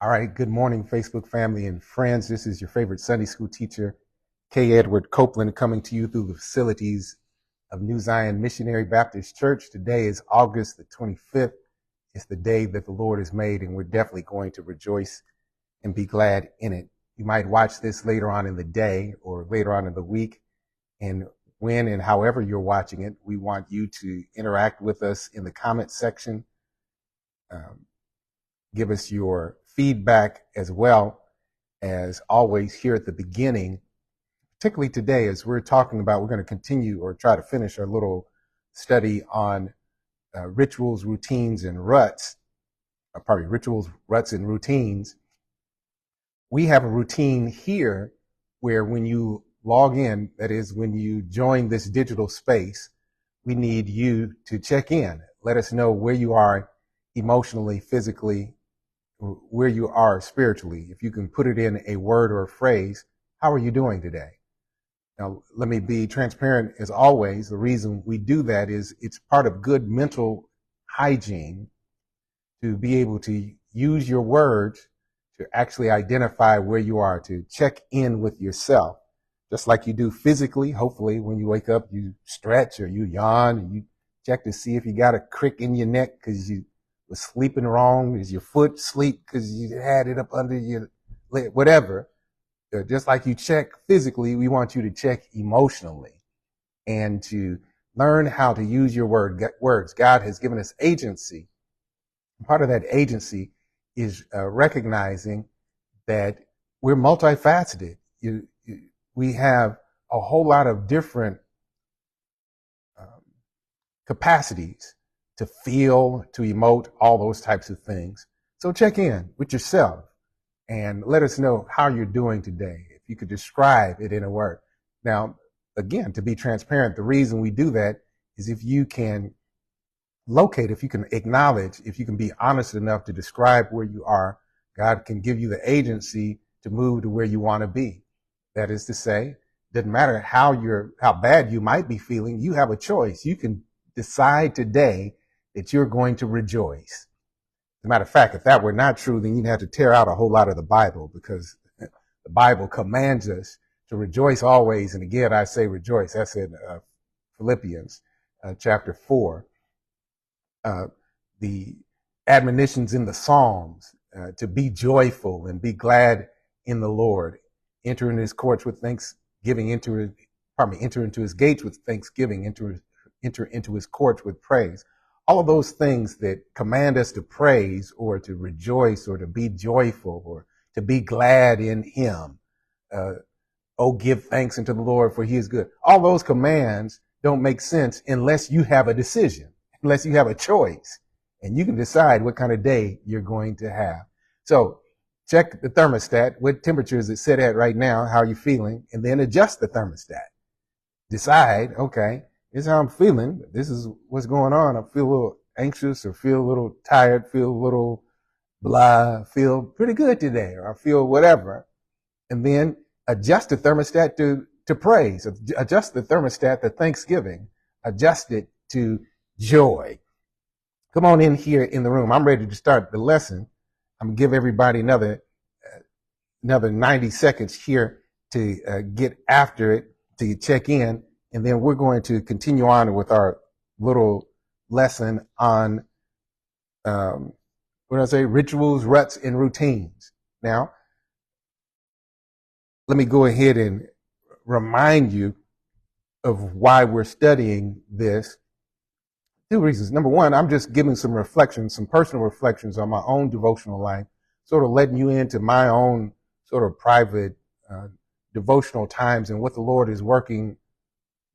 All right, good morning, Facebook family and friends. This is your favorite Sunday school teacher, K. Edward Copeland, coming to you through the facilities of New Zion Missionary Baptist Church. Today is August the 25th. It's the day that the Lord has made, and we're definitely going to rejoice and be glad in it. You might watch this later on in the day or later on in the week, and when and however you're watching it, we want you to interact with us in the comment section. Give us your feedback as well as always here at the beginning, particularly today as we're talking about, we're going to continue or try to finish our little study on rituals, routines, and ruts, rituals, ruts, and routines. We have a routine here where when you log in, that is when you join this digital space, we need you to check in. Let us know where you are emotionally, physically, where you are spiritually. If you can put it in a word or a phrase, how are you doing today? Now, let me be transparent as always. The reason we do that is it's part of good mental hygiene to be able to use your words to actually identify where you are, to check in with yourself. Just like you do physically, hopefully when you wake up, you stretch or you yawn and you check to see if you got a crick in your neck because you was sleeping wrong. Is your foot asleep because you had it up under your leg, whatever. Just like you check physically, we want you to check emotionally and to learn how to use your words. God has given us agency. Part of that agency is recognizing that we're multifaceted. We have a whole lot of different capacities to feel, to emote, all those types of things. So check in with yourself and let us know how you're doing today. If you could describe it in a word. Now, again, to be transparent, the reason we do that is if you can locate, if you can acknowledge, if you can be honest enough to describe where you are, God can give you the agency to move to where you want to be. That is to say, doesn't matter how bad you might be feeling, you have a choice. You can decide today that you're going to rejoice. As a matter of fact, if that were not true, then you'd have to tear out a whole lot of the Bible, because the Bible commands us to rejoice always. And again, I say rejoice. That's in Philippians chapter 4. The admonitions in the Psalms to be joyful and be glad in the Lord. Enter into his courts with thanksgiving, enter into his gates with thanksgiving, enter into his courts with praise. All of those things that command us to praise or to rejoice or to be joyful or to be glad in him. Oh, give thanks unto the Lord, for he is good. All those commands don't make sense unless you have a decision, unless you have a choice, and you can decide what kind of day you're going to have. So check the thermostat. What temperature is it set at right now? How are you feeling? And then adjust the thermostat. Decide, okay, this is how I'm feeling. This is what's going on. I feel a little anxious or feel a little tired, feel a little blah, feel pretty good today, or I feel whatever. And then adjust the thermostat to praise, adjust the thermostat to thanksgiving, adjust it to joy. Come on in here in the room. I'm ready to start the lesson. I'm going to give everybody another 90 seconds here to get after it, to check in. And then we're going to continue on with our little lesson on, rituals, ruts, and routines. Now, let me go ahead and remind you of why we're studying this. Two reasons. Number one, I'm just giving some reflections, some personal reflections on my own devotional life, sort of letting you into my own sort of private devotional times and what the Lord is working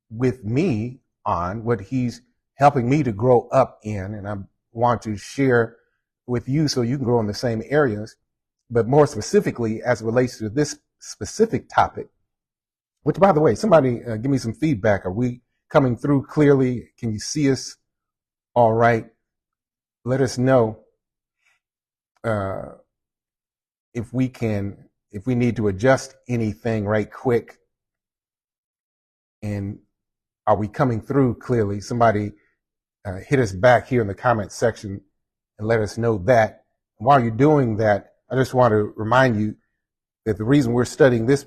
with me on, what he's helping me to grow up in, and I want to share with you so you can grow in the same areas. But more specifically, as it relates to this specific topic, which, by the way, somebody give me some feedback. Are we coming through clearly? Can you see us all right? Let us know if we need to adjust anything right quick. And are we coming through clearly? Somebody hit us back here in the comment section and let us know that. While you're doing that, I just want to remind you that the reason we're studying this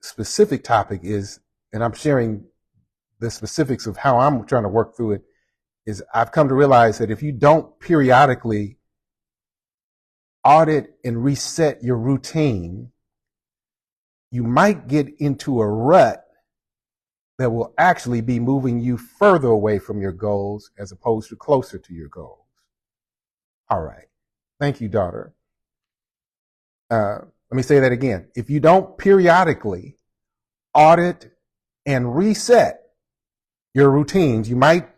specific topic is, and I'm sharing the specifics of how I'm trying to work through it, is I've come to realize that if you don't periodically audit and reset your routine, you might get into a rut that will actually be moving you further away from your goals as opposed to closer to your goals. All right. Thank you, daughter. Let me say that again. If you don't periodically audit and reset your routines, you might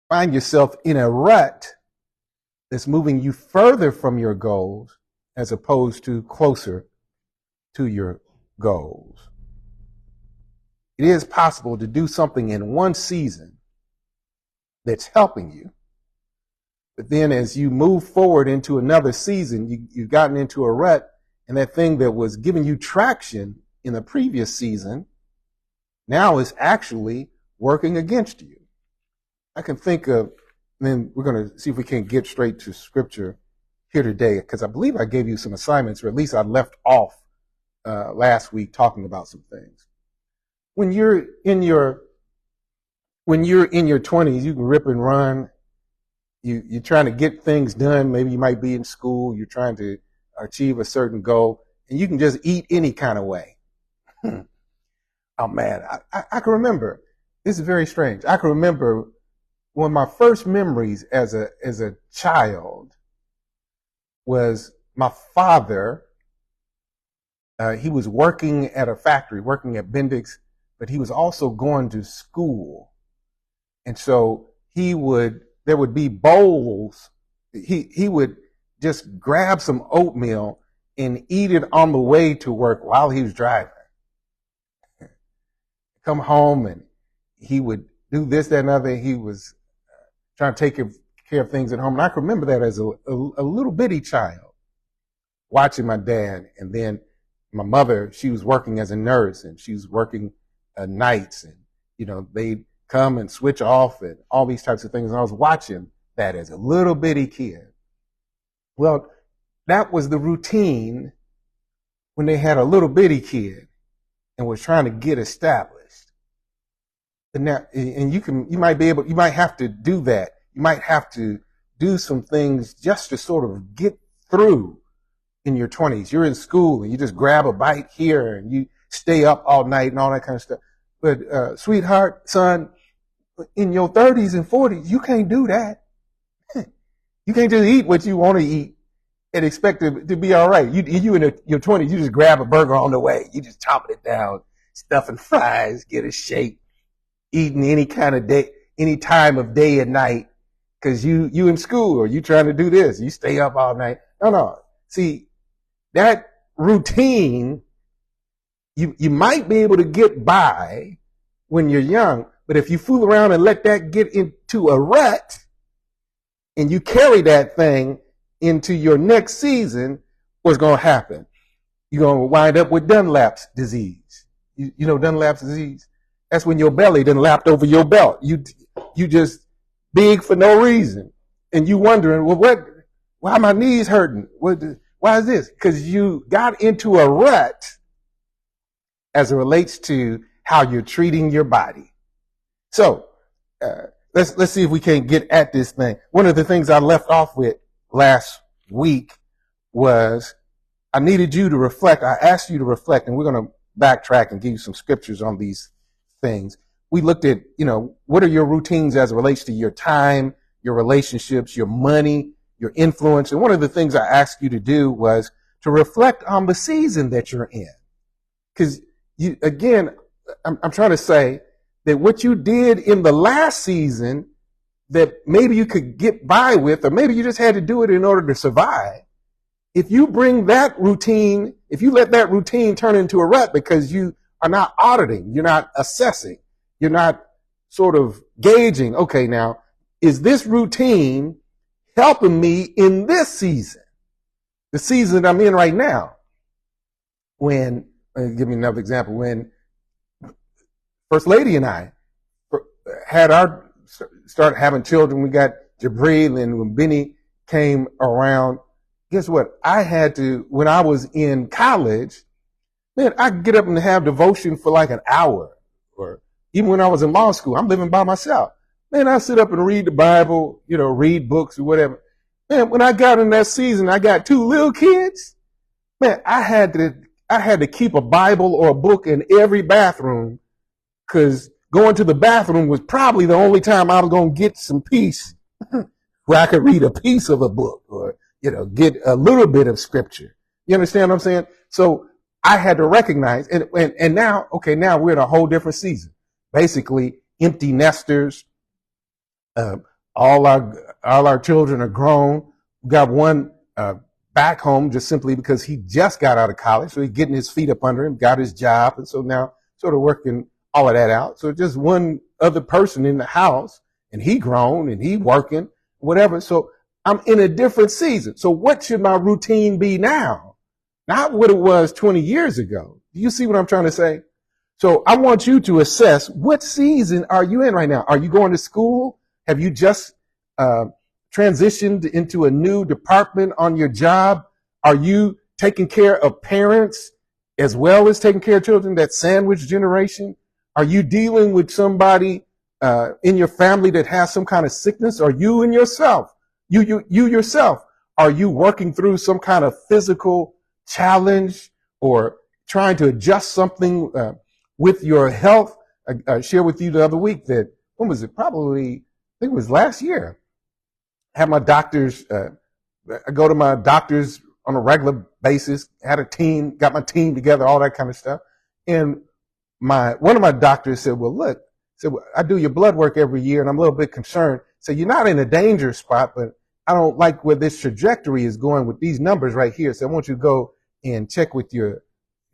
find yourself in a rut that's moving you further from your goals as opposed to closer to your goals. It is possible to do something in one season that's helping you, but then as you move forward into another season, you've gotten into a rut, and that thing that was giving you traction in the previous season now is actually working against you. I can think of, and then we're going to see if we can get straight to scripture here today, because I believe I gave you some assignments, or at least I left off last week talking about some things. When you're in your 20s, you can rip and run. You're trying to get things done. Maybe you might be in school. You're trying to achieve a certain goal, and you can just eat any kind of way. Oh man, I can remember. This is very strange. I can remember one of my first memories as a child was my father. He was working at a factory, working at Bendix, but he was also going to school. And so there would be bowls. He would just grab some oatmeal and eat it on the way to work while he was driving. Come home and he would do this, that, and other. He was trying to take care of things at home. And I can remember that as a little bitty child, watching my dad. And then my mother, she was working as a nurse, and she was working nights, and they'd come and switch off and all these types of things. And I was watching that as a little bitty kid. Well, that was the routine when they had a little bitty kid and was trying to get established. And now, and you might have to do that. You might have to do some things just to sort of get through in your 20s. You're in school and you just grab a bite here and you stay up all night and all that kind of stuff. But sweetheart, son, in your 30s and 40s, you can't do that. You can't just eat what you want to eat and expect it to be all right. You in your 20s, you just grab a burger on the way. You just chop it down, stuffing fries, get a shake, eating any kind of day, any time of day and night, because you in school or you trying to do this. You stay up all night. No. See, that routine, you might be able to get by when you're young, but if you fool around and let that get into a rut and you carry that thing into your next season, what's going to happen? You're going to wind up with Dunlap's disease. You know Dunlap's disease? That's when your belly done lapped over your belt. You just big for no reason. And you wondering, well, why are my knees hurting? Why is this? Because you got into a rut as it relates to how you're treating your body. So let's see if we can get at this thing. One of the things I left off with last week was I needed you to reflect. I asked you to reflect, and we're going to backtrack and give you some scriptures on these things. We looked at, what are your routines as it relates to your time, your relationships, your money, your influence. And one of the things I asked you to do was to reflect on the season that you're in. Because I'm trying to say that what you did in the last season that maybe you could get by with, or maybe you just had to do it in order to survive. If you bring that routine, if you let that routine turn into a rut because you are not auditing, you're not assessing, you're not sort of gauging, okay, now, is this routine helping me in this season? The season I'm in right now. When, give me another example, when First Lady and I started having children, we got Jabril, and when Benny came around, guess what? I had to, when I was in college, man, I could get up and have devotion for like an hour. Or even when I was in law school, I'm living by myself. Man, I sit up and read the Bible, read books or whatever. Man, when I got in that season, I got 2 little kids. Man, I had to keep a Bible or a book in every bathroom, because going to the bathroom was probably the only time I was going to get some peace where I could read a piece of a book or, get a little bit of scripture. You understand what I'm saying? So I had to recognize, and now we're in a whole different season. Basically, empty nesters. All our children are grown. We got one back home just simply because he just got out of college, so he's getting his feet up under him, got his job, and so now sort of working all of that out. So just one other person in the house, and he grown and he working, whatever. So I'm in a different season. So what should my routine be now? Not what it was 20 years ago. Do you see what I'm trying to say? So I want you to assess, what season are you in right now? Are you going to school? Have you just transitioned into a new department on your job? Are you taking care of parents as well as taking care of children, that sandwich generation? Are you dealing with somebody in your family that has some kind of sickness? Or you and yourself, you yourself, are you working through some kind of physical challenge or trying to adjust something with your health? I shared with you the other week that, when was it? Probably, I think it was last year. I had my doctors, I go to my doctors on a regular basis, had a team, got my team together, all that kind of stuff. And one of my doctors said, well, look, I do your blood work every year and I'm a little bit concerned. So you're not in a danger spot, but I don't like where this trajectory is going with these numbers right here. So I want you to go and check with your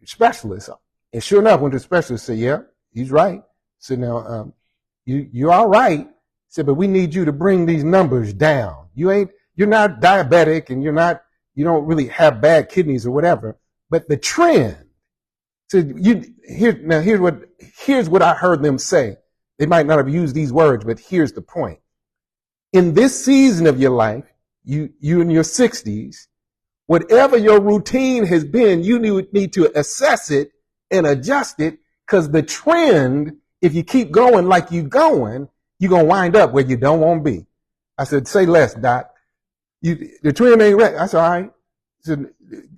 specialist. And sure enough, when the specialist said, yeah, he's right. So now, you're all right. Said, but we need you to bring these numbers down. You're not diabetic and you don't really have bad kidneys or whatever, but the trend. So here's what I heard them say. They might not have used these words, but here's the point. In this season of your life, you in your 60s, whatever your routine has been, you need to assess it and adjust it, because the trend, if you keep going like you're going, you're going to wind up where you don't want to be. I said, say less, Doc. The trend ain't right. I said, all right.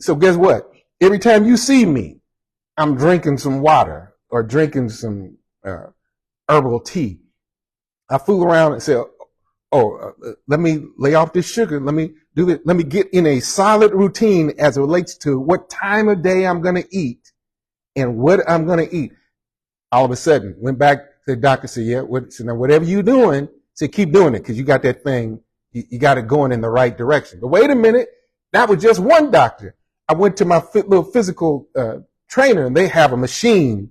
So guess what? Every time you see me, I'm drinking some water or drinking some herbal tea. I fool around and say, let me lay off this sugar. Let me do that. Let me get in a solid routine as it relates to what time of day I'm going to eat and what I'm going to eat. All of a sudden, went back to the doctor, said, yeah, so now whatever you're doing, said, keep doing it, because you got that thing, you got it going in the right direction. But wait a minute, that was just one doctor. I went to my little physical trainer, and they have a machine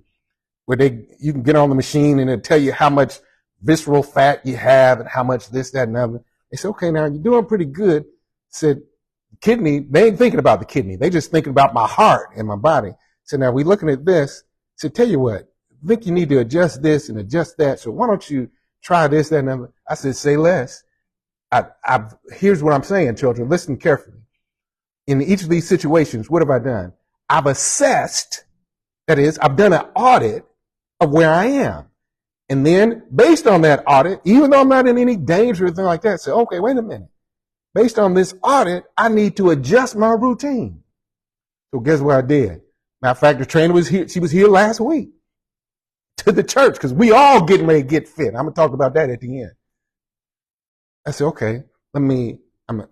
where you can get on the machine and it'll tell you how much visceral fat you have and how much this, that, and other. They said, okay, now you're doing pretty good. Said, kidney, they ain't thinking about the kidney. They just thinking about my heart and my body. So now we're looking at this. So tell you what, I think you need to adjust this and adjust that. So why don't you try this, that, and other? I said, say less. Here's what I'm saying, children. Listen carefully. In each of these situations, what have I done? I've assessed, that is, I've done an audit of where I am. And then, based on that audit, even though I'm not in any danger or anything like that, say, okay, wait a minute. Based on this audit, I need to adjust my routine. So guess what I did? Matter of fact, the trainer was here. She was here last week to the church, because we all getting ready to get fit. I'm going to talk about that at the end. I said, okay, I'm going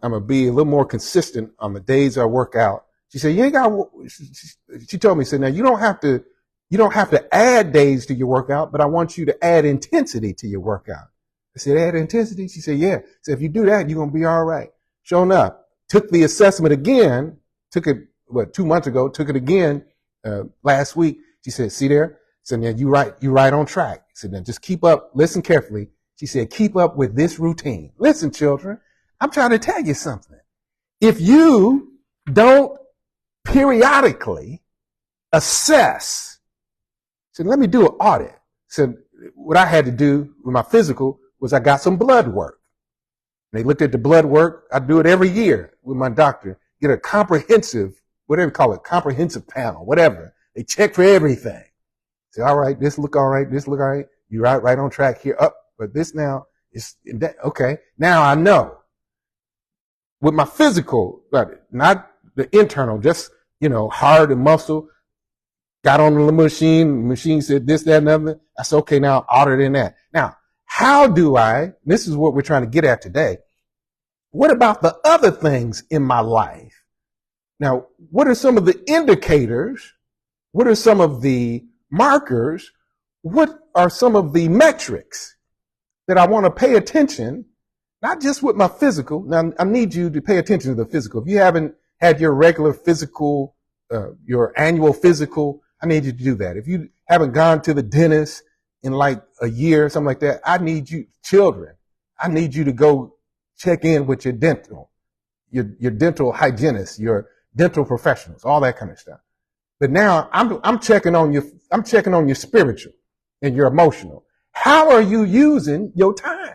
to be a little more consistent on the days I work out. She said, she told me, said, now you don't have to add days to your workout, but I want you to add intensity to your workout. I said, add intensity? She said, yeah. So if you do that, you're going to be all right. Sure enough, took the assessment again, took it, 2 months ago, took it again last week. She said, see there? So now you're right on track. She said, now just keep up, listen carefully. She said, keep up with this routine. Listen, children, I'm trying to tell you something. If you don't periodically assess, so let me do an audit. So what I had to do with my physical was I got some blood work. They looked at the blood work. I do it every year with my doctor. get a comprehensive, whatever you call it, comprehensive panel, whatever. They check for everything. Say, all right, this look all right, this look all right. You're right on track here. Up, but this now is okay. Now I know. With my physical, not the internal, just heart and muscle. Got on the machine said this, that, and other. I said, okay, now audit in that. Now, how do this is what we're trying to get at today. What about the other things in my life? Now, what are some of the indicators? What are some of the markers? What are some of the metrics that I want to pay attention, not just with my physical. Now, I need you to pay attention to the physical. If you haven't had your regular physical, your annual physical, I need you to do that. If you haven't gone to the dentist in like a year or something like that, I need you, children, I need you to go check in with your dental hygienist, your dental professionals, all that kind of stuff. But now I'm checking on your spiritual and your emotional. How are you using your time?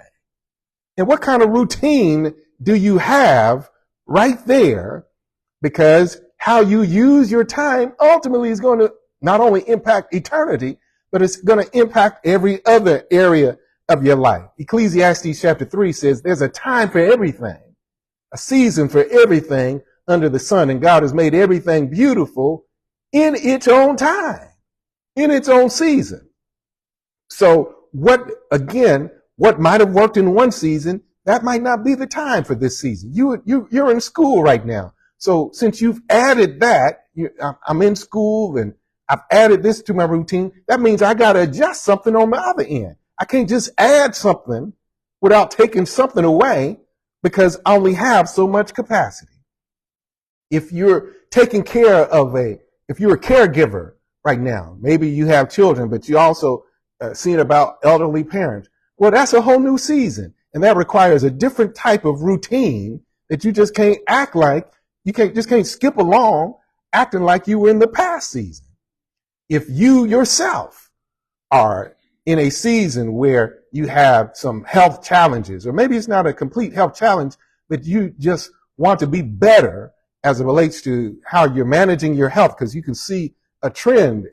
And what kind of routine do you have right there? Because how you use your time ultimately is going to not only impact eternity, but it's going to impact every other area of your life. Ecclesiastes chapter 3 says there's a time for everything, a season for everything under the sun, and God has made everything beautiful in its own time, in its own season. So what might have worked in one season, that might not be the time for this season. You're in school right now. So since you've added that, I'm in school and I've added this to my routine, that means I got to adjust something on the other end. I can't just add something without taking something away because I only have so much capacity. If you're taking care of if you're a caregiver right now, maybe you have children, but you also seeing about elderly parents. Well, that's a whole new season. And that requires a different type of routine that you just can't act like, can't skip along acting like you were in the past season. If you yourself are in a season where you have some health challenges, or maybe it's not a complete health challenge, but you just want to be better as it relates to how you're managing your health, because you can see a trend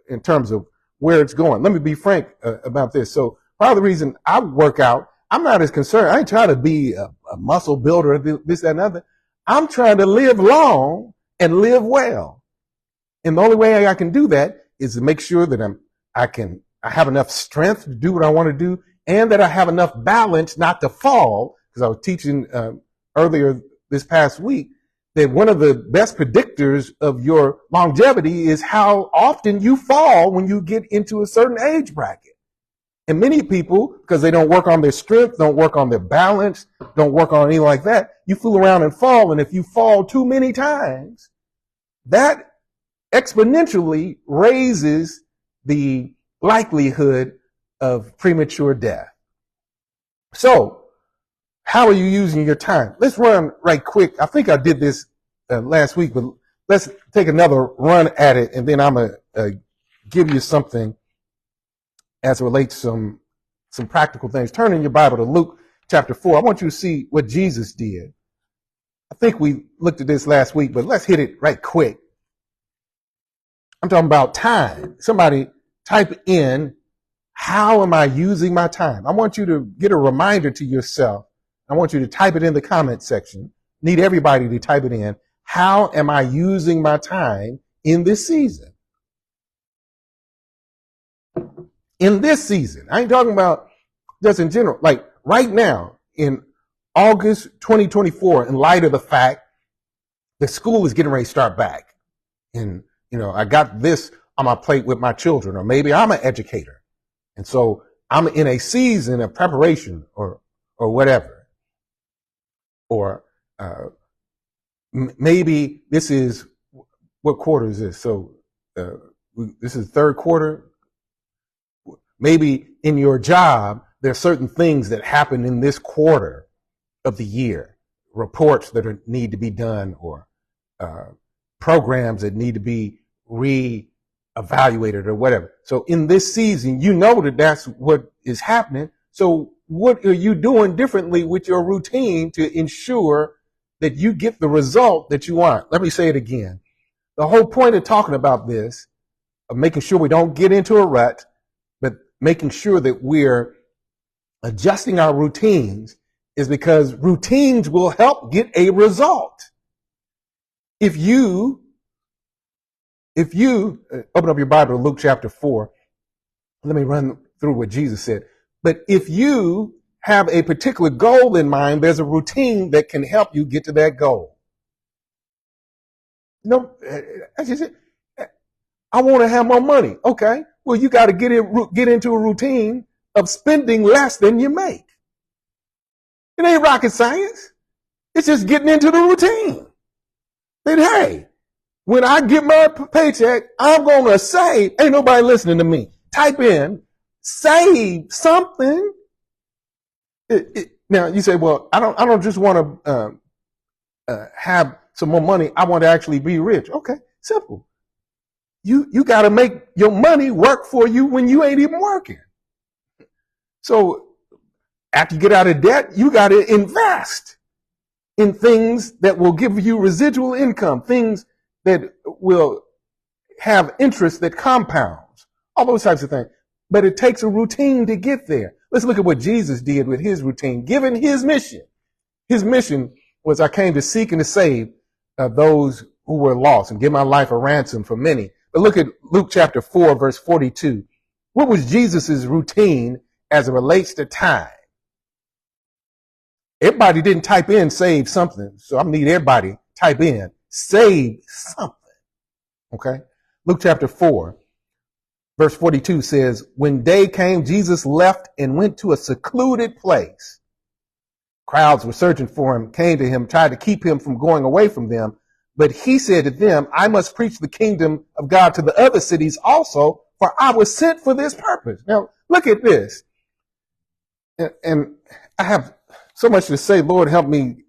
in terms of where it's going. Let me be frank about this. So part of the reason I work out, I'm not as concerned. I ain't trying to be a muscle builder, this, that, and other. I'm trying to live long and live well. And the only way I can do that is to make sure that I have enough strength to do what I want to do, and that I have enough balance not to fall. Because I was teaching earlier this past week that one of the best predictors of your longevity is how often you fall when you get into a certain age bracket. And many people, because they don't work on their strength, don't work on their balance, don't work on anything like that, you fool around and fall. And if you fall too many times, that exponentially raises the likelihood of premature death. So, how are you using your time? Let's run right quick. I think I did this last week, but let's take another run at it, and then I'm going to give you something as it relates to some practical things. Turn in your Bible to Luke chapter 4. I want you to see what Jesus did. I think we looked at this last week, but let's hit it right quick. I'm talking about time. Somebody type in, how am I using my time? I want you to get a reminder to yourself. I want you to type it in the comment section. Need everybody to type it in. How am I using my time in this season? In this season. I ain't talking about just in general. Like right now, in August 2024, in light of the fact that school is getting ready to start back. And, I got this on my plate with my children, or maybe I'm an educator. And so I'm in a season of preparation or whatever. Or maybe this is, what quarter is this? So this is third quarter. Maybe in your job, there are certain things that happen in this quarter of the year, reports that need to be done, or programs that need to be re-evaluated or whatever. So in this season, that that's what is happening. So what are you doing differently with your routine to ensure that you get the result that you want. Let me say it again. The whole point of talking about this, of making sure we don't get into a rut, but making sure that we're adjusting our routines, is because routines will help get a result. If you open up your Bible to Luke chapter 4, let me run through what Jesus said. But if you have a particular goal in mind, there's a routine that can help you get to that goal. No, I just said, I want to have more money. Okay, well, you got to get into a routine of spending less than you make. It ain't rocket science. It's just getting into the routine. Then, hey, when I get my paycheck, I'm going to save. Ain't nobody listening to me. Type in, save something. Now, you say, well, I don't just want to have some more money. I want to actually be rich. Okay, simple. You got to make your money work for you when you ain't even working. So after you get out of debt, you got to invest in things that will give you residual income, things that will have interest that compounds, all those types of things. But it takes a routine to get there. Let's look at what Jesus did with his routine, given his mission. His mission was, I came to seek and to save those who were lost and give my life a ransom for many. But look at Luke chapter 4, verse 42. What was Jesus's routine as it relates to time? Everybody didn't type in save something, so I need everybody type in save something. Okay? Luke chapter 4, verse 42 says, when day came, Jesus left and went to a secluded place. Crowds were searching for him, came to him, tried to keep him from going away from them. But he said to them, I must preach the kingdom of God to the other cities also, for I was sent for this purpose. Now, look at this. And I have so much to say. Lord, help me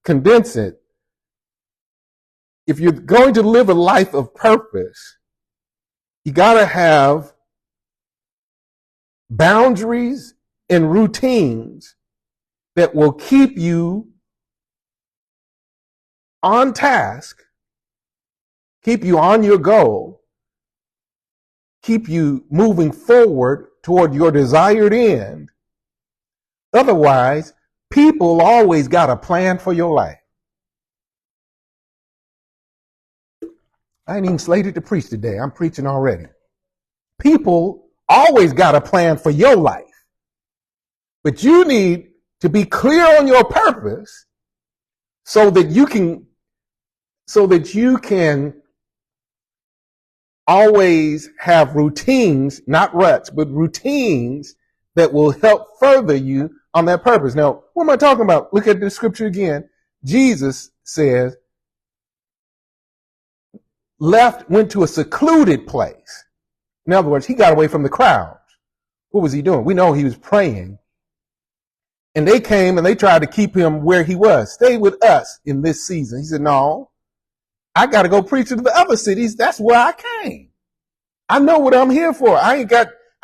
condense it. If you're going to live a life of purpose, you got to have boundaries and routines that will keep you on task, keep you on your goal, keep you moving forward toward your desired end. Otherwise, people always got a plan for your life. I ain't even slated to preach today. I'm preaching already. People always got a plan for your life. But you need to be clear on your purpose so that you can always have routines, not ruts, but routines that will help further you on that purpose. Now, what am I talking about? Look at the scripture again. Jesus says, went to a secluded place. In other words, he got away from the crowds. What was he doing? We know he was praying. And they came and they tried to keep him where he was. Stay with us in this season. He said, no, I got to go preach to the other cities. That's where I came. I know what I'm here for. I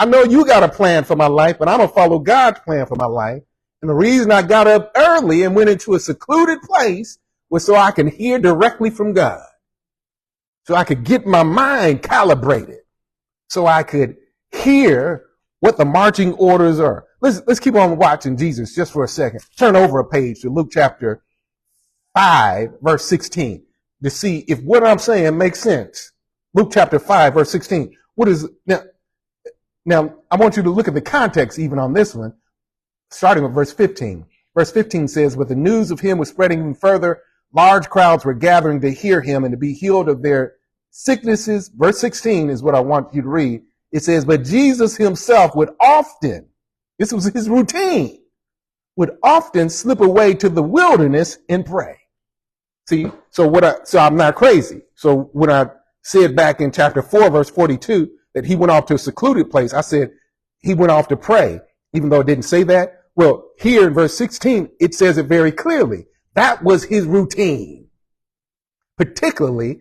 know you got a plan for my life, but I'm going to follow God's plan for my life. And the reason I got up early and went into a secluded place was so I can hear directly from God. So I could get my mind calibrated. So I could hear what the marching orders are. Let's keep on watching Jesus just for a second. Turn over a page to Luke chapter 5, verse 16, to see if what I'm saying makes sense. Luke chapter 5, verse 16. Now, I want you to look at the context even on this one, starting with verse 15. Verse 15 says, but the news of him was spreading even further. Large crowds were gathering to hear him and to be healed of their sicknesses. Verse 16 is what I want you to read. It says, but Jesus himself would often, this was his routine, would often slip away to the wilderness and pray. See, so I'm not crazy. So when I said back in chapter 4, verse 42, that he went off to a secluded place, I said he went off to pray, even though it didn't say that. Well, here in verse 16, it says it very clearly. That was his routine. Particularly,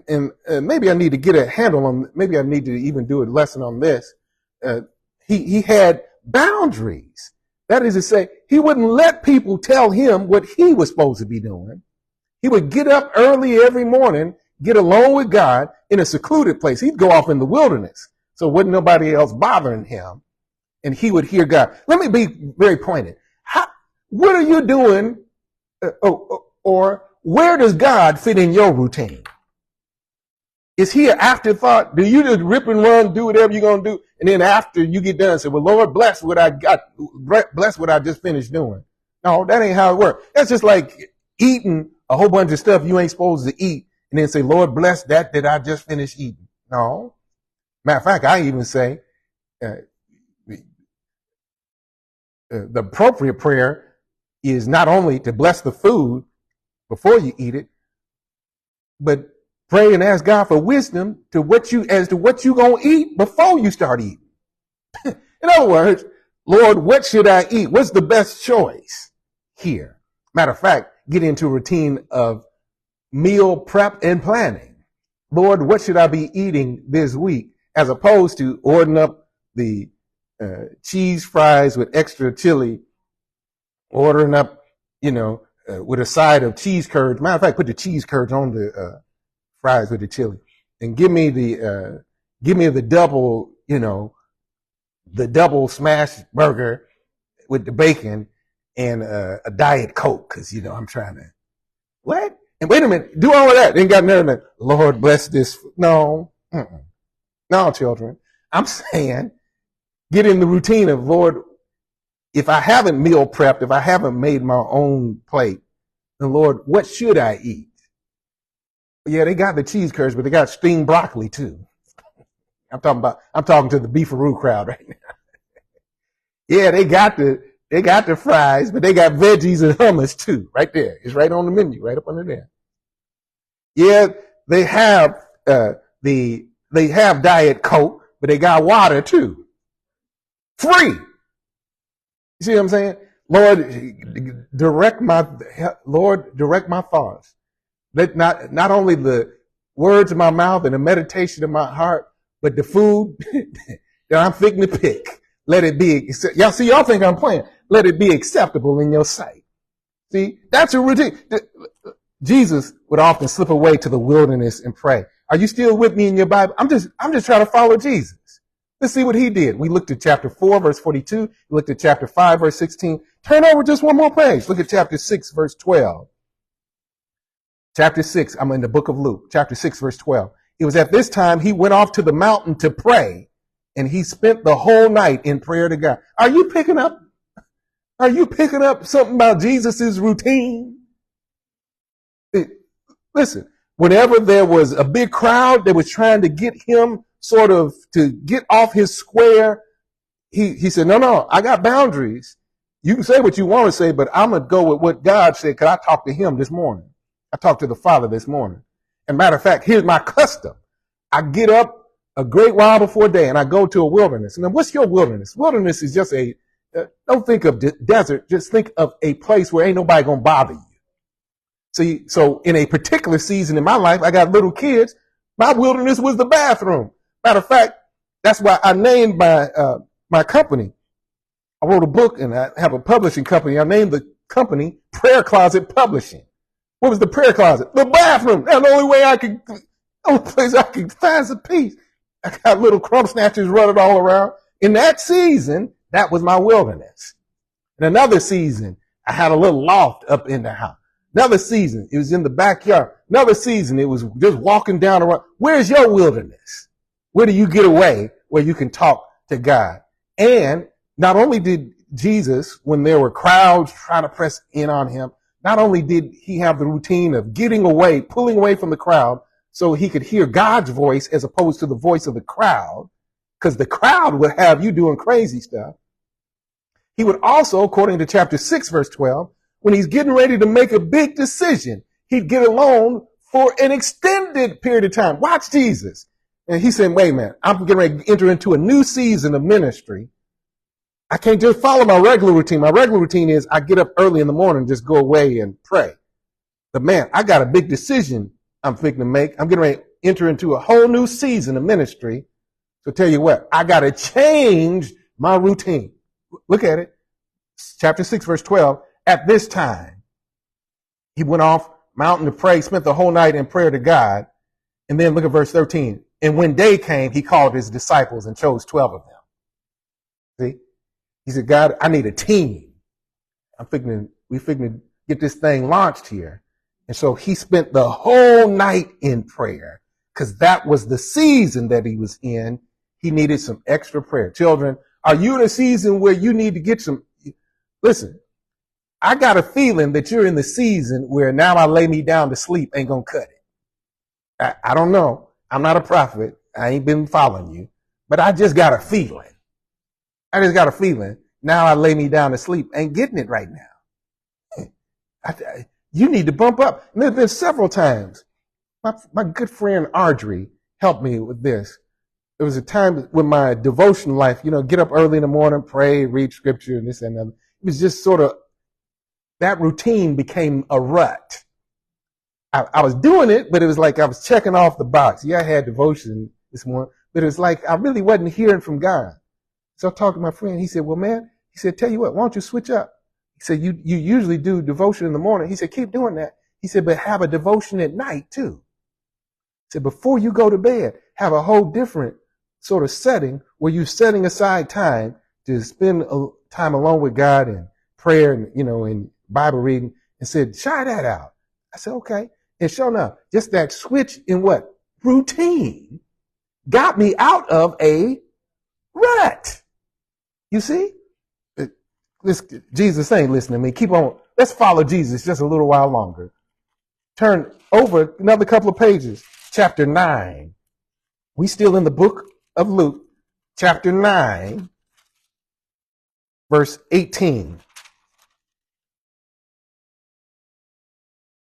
and maybe I need to get a handle on, maybe I need to even do a lesson on this. He had boundaries. That is to say, he wouldn't let people tell him what he was supposed to be doing. He would get up early every morning, get alone with God in a secluded place. He'd go off in the wilderness, so wasn't nobody else bothering him, and he would hear God. Let me be very pointed. What are you doing, or where does God fit in your routine? Is he an afterthought? Do you just rip and run, do whatever you're going to do, and then after you get done, say, well, Lord, bless what I got, bless what I just finished doing? No, that ain't how it works. That's just like eating a whole bunch of stuff you ain't supposed to eat, and then say, Lord, bless that I just finished eating. No. Matter of fact, I even say the appropriate prayer is not only to bless the food before you eat it, but pray and ask God for wisdom as to what you gonna eat before you start eating. In other words, Lord, what should I eat? What's the best choice here? Matter of fact, get into a routine of meal prep and planning. Lord, what should I be eating this week? As opposed to ordering up the cheese fries with extra chili, ordering up, with a side of cheese curds. Matter of fact, put the cheese curds on the fries with the chili, and give me the double, the double smash burger with the bacon and a Diet Coke, because I'm trying to what? And wait a minute, do all of that. Ain't got nothing. Lord bless this. No, no, children. I'm saying, get in the routine of, Lord, if I haven't meal prepped, if I haven't made my own plate, then Lord, what should I eat? Yeah, they got the cheese curds, but they got steamed broccoli too. I'm talking to the beefaroo crowd right now. Yeah, they got the fries, but they got veggies and hummus too, right there. It's right on the menu, right up under there. Yeah, they have Diet Coke, but they got water too. Free. You see what I'm saying? Lord, direct my thoughts. Let not only the words of my mouth and the meditation of my heart, but the food that I'm fixing to pick. Let it be. Y'all think I'm playing. Let it be acceptable in your sight. See, that's a routine. Jesus would often slip away to the wilderness and pray. Are you still with me in your Bible? I'm just trying to follow Jesus. Let's see what he did. We looked at chapter 4, verse 42. We looked at chapter 5, verse 16. Turn over just one more page. Look at chapter 6, verse 12. Chapter 6, I'm in the book of Luke. Chapter 6, verse 12. It was at this time he went off to the mountain to pray, and he spent the whole night in prayer to God. Are you picking up something about Jesus's routine? Listen, whenever there was a big crowd that was trying to get him sort of to get off his square, he said, no, I got boundaries. You can say what you want to say, but I'm going to go with what God said, because I talked to him this morning. I talked to the Father this morning. And matter of fact, here's my custom. I get up a great while before day and I go to a wilderness. And then what's your wilderness? Wilderness is just don't think of desert, just think of a place where ain't nobody going to bother you. See, so in a particular season in my life, I got little kids. My wilderness was the bathroom. Matter of fact, that's why I named my company. I wrote a book and I have a publishing company. I named the company Prayer Closet Publishing. What was the prayer closet? The bathroom. That's the only place I could find some peace. I got little crumb snatchers running all around. In that season, that was my wilderness. In another season, I had a little loft up in the house. Another season, it was in the backyard. Another season, it was just walking down the road. Where's your wilderness? Where do you get away where you can talk to God? And not only did Jesus, when there were crowds trying to press in on him, not only did he have the routine of getting away, pulling away from the crowd so he could hear God's voice as opposed to the voice of the crowd, because the crowd would have you doing crazy stuff. He would also, according to chapter 6, verse 12, when he's getting ready to make a big decision, he'd get alone for an extended period of time. Watch Jesus. And he said, wait a minute, I'm getting ready to enter into a new season of ministry. I can't just follow my regular routine. My regular routine is I get up early in the morning, just go away and pray. But man, I got a big decision I'm thinking to make. I'm getting ready to enter into a whole new season of ministry. So tell you what, I got to change my routine. Look at it. chapter 6, verse 12, at this time, he went off mountain to pray, spent the whole night in prayer to God. And then look at verse 13. And when day came, he called his disciples and chose 12 of them. See? He said, God, I need a team. We figuring to get this thing launched here. And so he spent the whole night in prayer because that was the season that he was in. He needed some extra prayer. Children, are you in a season where you need to get some? Listen, I got a feeling that you're in the season where now I lay me down to sleep ain't going to cut it. I don't know. I'm not a prophet. I ain't been following you, but I just got a feeling. Now I lay me down to sleep ain't getting it right now. You need to bump up. And there's been several times. My good friend Audrey helped me with this. There was a time with my devotion life, get up early in the morning, pray, read scripture, and this and that. It was just sort of, that routine became a rut. I was doing it, but it was like I was checking off the box. Yeah, I had devotion this morning, but it was like I really wasn't hearing from God. So I talked to my friend. He said, well, man, tell you what, why don't you switch up? He said, you usually do devotion in the morning. He said, keep doing that. He said, but have a devotion at night too. He said, before you go to bed, have a whole different sort of setting where you're setting aside time to spend time alone with God and prayer and, and Bible reading, and said, try that out. I said, okay. And sure enough, just that switch in what? Routine got me out of a rut. You see? Jesus ain't listening to me. Keep on. Let's follow Jesus just a little while longer. Turn over another couple of pages. Chapter 9. We still in the book of Luke. Chapter 9. Verse 18.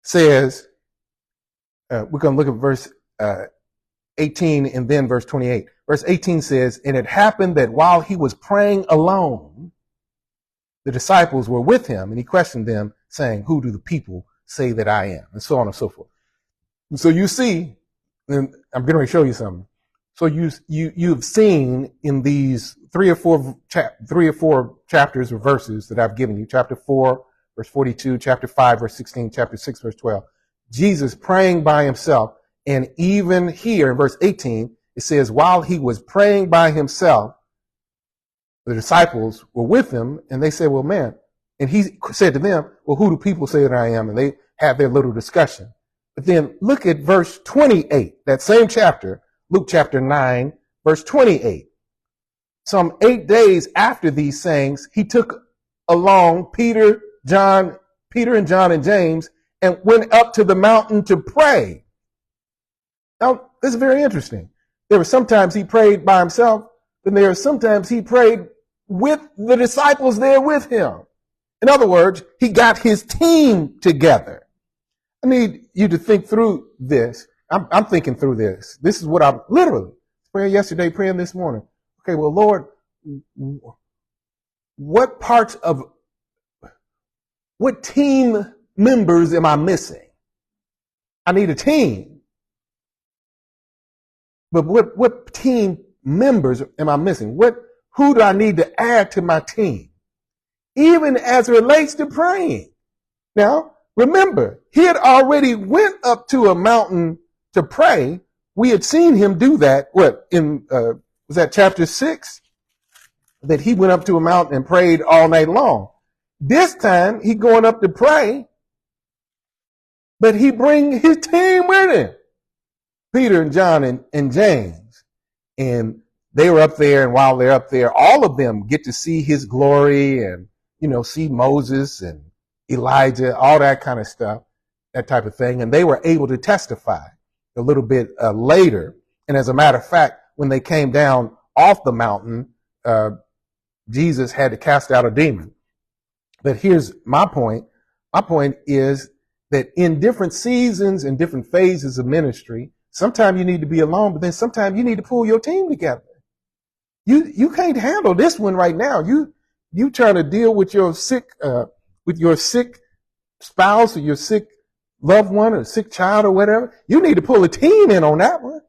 Says, we're going to look at verse 18 and then verse 28. Verse 18 says, and it happened that while he was praying alone, the disciples were with him, and he questioned them, saying, who do the people say that I am? And so on and so forth. And so you see, and I'm going to show you something. So you've seen in these three or four chapters or verses that I've given you, chapter 4, verse 42, chapter 5, verse 16, chapter 6, verse 12, Jesus praying by himself. And even here in verse 18, it says, while he was praying by himself, the disciples were with him, and they said, well, man, and he said to them, well, who do people say that I am? And they had their little discussion. But then look at verse 28, that same chapter, Luke chapter 9, verse 28. Some 8 days after these sayings, he took along Peter and John and James, and went up to the mountain to pray. Now, this is very interesting. There were sometimes he prayed by himself, and there were sometimes he prayed with the disciples there with him. In other words, he got his team together. I need you to think through this. I'm thinking through this. This is what I'm literally praying yesterday, praying this morning. Okay, well, Lord, what team members am I missing? I need a team. But what team members am I missing? Who do I need to add to my team? Even as it relates to praying. Now, remember, he had already went up to a mountain to pray. We had seen him do that. Was that chapter 6? That he went up to a mountain and prayed all night long. This time, he going up to pray, but he bring his team with him. Peter and John and James. And they were up there, and while they're up there, all of them get to see his glory and, see Moses and Elijah, all that kind of stuff, that type of thing. And they were able to testify a little bit later. And as a matter of fact, when they came down off the mountain, Jesus had to cast out a demon. But here's my point. My point is that in different seasons and different phases of ministry, sometimes you need to be alone, but then sometimes you need to pull your team together. You can't handle this one right now. You trying to deal with your sick spouse or your sick loved one or sick child or whatever. You need to pull a team in on that one.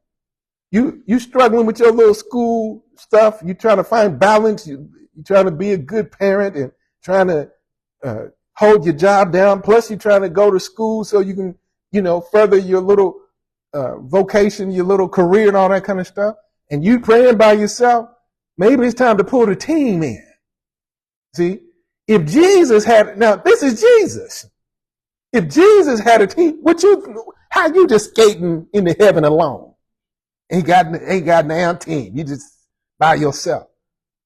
You struggling with your little school stuff. You trying to find balance. You trying to be a good parent trying to hold your job down. Plus, you're trying to go to school so you can, further your little vocation, your little career and all that kind of stuff. And you praying by yourself. Maybe it's time to pull the team in. See, if Jesus had, now this is Jesus. If Jesus had a team, how you just skating into heaven alone? Ain't got a damn team. You just by yourself.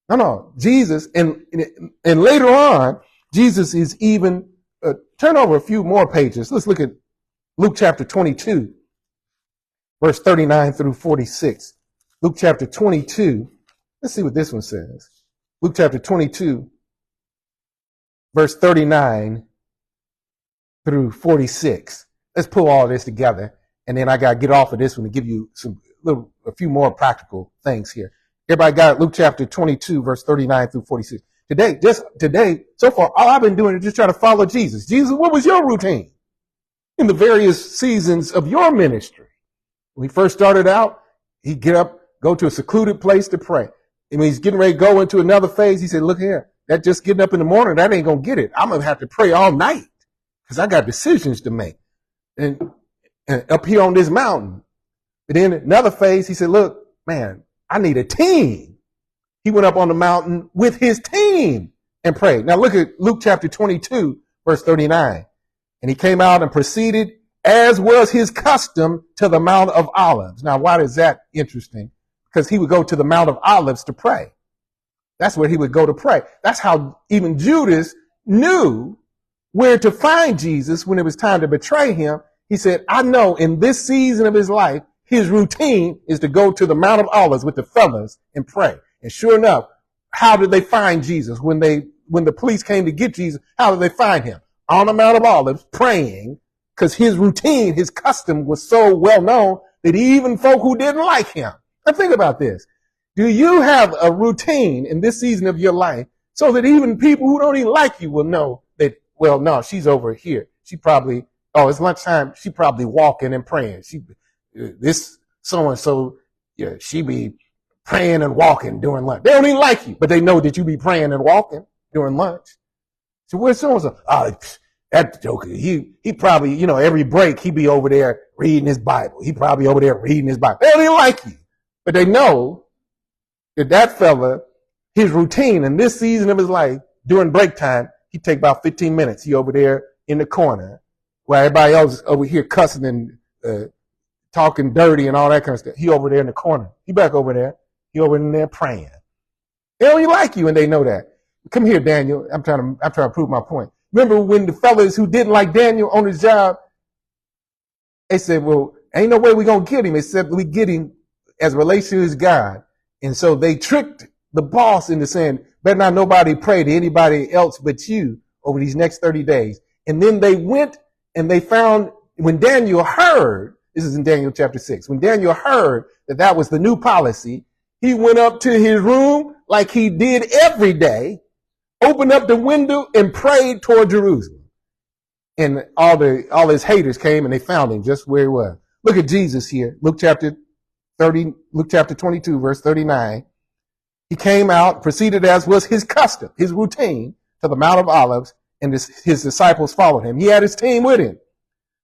No, Jesus, and later on, Jesus is even, turn over a few more pages. Let's look at Luke chapter 22, verse 39 through 46. Luke chapter 22. Let's see what this one says. Luke chapter 22, verse 39 through 46. Let's pull all this together, and then I got to get off of this one to give you a few more practical things here. Everybody got it? Luke chapter 22, verse 39 through 46. Today, so far, all I've been doing is just trying to follow Jesus. Jesus, what was your routine in the various seasons of your ministry? When he first started out, he'd get up, go to a secluded place to pray. And when he's getting ready to go into another phase, he said, look here, that just getting up in the morning, that ain't going to get it. I'm going to have to pray all night because I got decisions to make. And up here on this mountain. But then another phase, he said, look, man, I need a team. He went up on the mountain with his team and prayed. Now look at Luke chapter 22, verse 39. And he came out and proceeded, as was his custom, to the Mount of Olives. Now, why is that interesting? Because he would go to the Mount of Olives to pray. That's where he would go to pray. That's how even Judas knew where to find Jesus when it was time to betray him. He said, I know in this season of his life, his routine is to go to the Mount of Olives with the fellas and pray. And sure enough, how did they find Jesus? When the police came to get Jesus, how did they find him? On the Mount of Olives, praying, because his routine, his custom was so well known that even folk who didn't like him. Now think about this. Do you have a routine in this season of your life so that even people who don't even like you will know that, well, no, she's over here. She probably, it's lunchtime. She probably walking and praying. This so-and-so, yeah, she be praying and walking during lunch. They don't even like you, but they know that you be praying and walking during lunch. So where's so-and-so? That joker, he probably, every break he be over there reading his Bible. He probably over there reading his Bible. They don't even like you, but they know that fella, his routine in this season of his life, during break time, he take about 15 minutes. He over there in the corner while everybody else is over here cussing and talking dirty and all that kind of stuff. He over there in the corner. He back over there. He over in there praying. They don't even like you, and they know that. Come here, Daniel. I'm trying to prove my point. Remember when the fellas who didn't like Daniel on his job, they said, well, ain't no way we're going to get him except we get him as a relation to his God. And so they tricked the boss into saying, better not nobody pray to anybody else but you over these next 30 days. And then they went and they found, when Daniel heard, this is in Daniel chapter 6, when Daniel heard that was the new policy, he went up to his room like he did every day, opened up the window and prayed toward Jerusalem. And all his haters came and they found him just where he was. Look at Jesus here. Luke chapter 22, verse 39. He came out, proceeded as was his custom, his routine, to the Mount of Olives, and his disciples followed him. He had his team with him.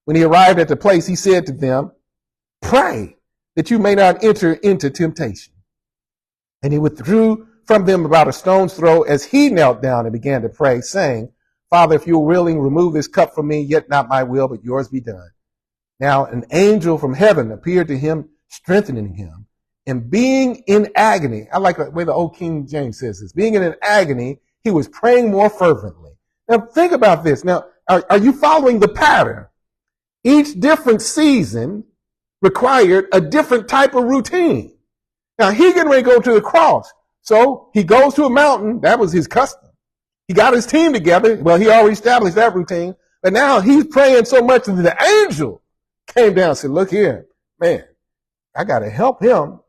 When he arrived at the place, he said to them, pray that you may not enter into temptation. And he withdrew from them about a stone's throw as he knelt down and began to pray, saying, Father, if you are willing, remove this cup from me, yet not my will, but yours be done. Now an angel from heaven appeared to him, strengthening him. And being in agony, I like the way the old King James says this, being in an agony, he was praying more fervently. Now think about this. Now, are you following the pattern? Each different season required a different type of routine. Now he getting ready to go to the cross. So he goes to a mountain. That was his custom. He got his team together. Well, he already established that routine. But now he's praying so much that the angel came down and said, look here, man, I got to help him.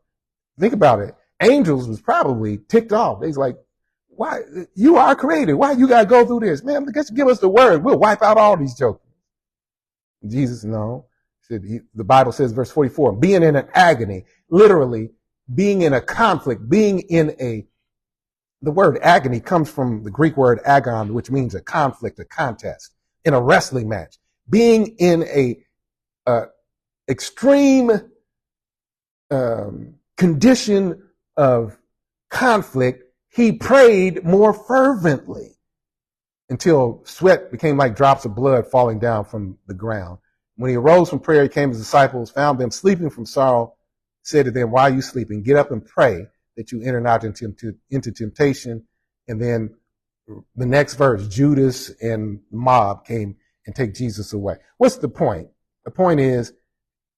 Think about it. Angels was probably ticked off. They's like, why? You are created. Why you got to go through this? Man, just give us the word. We'll wipe out all these jokers. Jesus, no. The Bible says, verse 44, being in an agony, literally being in a conflict, being in The word agony comes from the Greek word agon, which means a conflict, a contest, in a wrestling match. Being in a extreme condition of conflict, he prayed more fervently until sweat became like drops of blood falling down from the ground. When he arose from prayer, he came to his disciples, found them sleeping from sorrow, said to them, "Why are you sleeping? Get up and pray that you enter not into temptation." And then the next verse, Judas and the mob came and take Jesus away. What's the point? The point is,